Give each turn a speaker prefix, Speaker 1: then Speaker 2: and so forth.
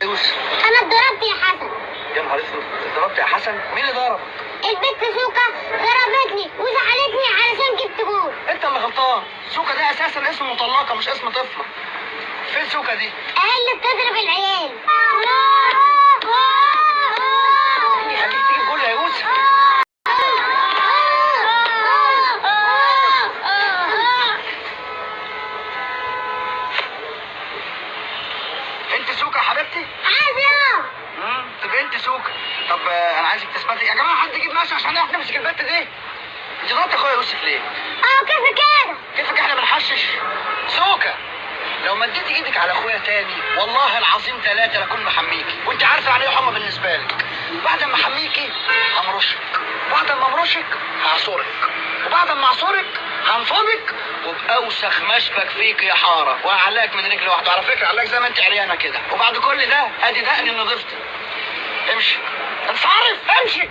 Speaker 1: يوسف،
Speaker 2: انا اتضربت يا حسن.
Speaker 1: يا نهار اسود، اتضربت يا حسن؟ مين اللي ضربك؟
Speaker 2: البت سوكا ضربتني وزعلتني علشان جبت جول.
Speaker 1: انت اللي غلطان. سوكا ده اساسا اسم مطلقه مش اسم طفله. فين سوكا دي؟
Speaker 2: اهي اللي بتضرب العيال.
Speaker 1: اللي يخليك تجيب جول يا يوسف؟ انت سوكا يا حبيبتي؟
Speaker 2: عايزة.
Speaker 1: تبقى انت سوكا. طب انا عايزك تثبتي يا جماعه، حد يجيب ماشي عشان نعرف نمسك البت دي. انت ضربت اخويا يوسف ليه؟
Speaker 2: كيف كده؟
Speaker 1: كيفك احنا بنحشش؟ سوكا، لو مديت ايدك على اخويا تاني والله العظيم ثلاثة لاكون محميكي، وانت عارفه يعني ايه حمى بالنسبه لك. بعد ما احميكي همرشك، وبعد ما امرشك هعصرك، وبعد ما اعصرك هنفضك وباوسخ مشبك فيك يا حاره، وهعلقك من رجل واحده. على فكره هعلقك زي ما انت عريانه كده، وبعد كل ده ادي دقني نضيفتي. امشي انصرف، امشي.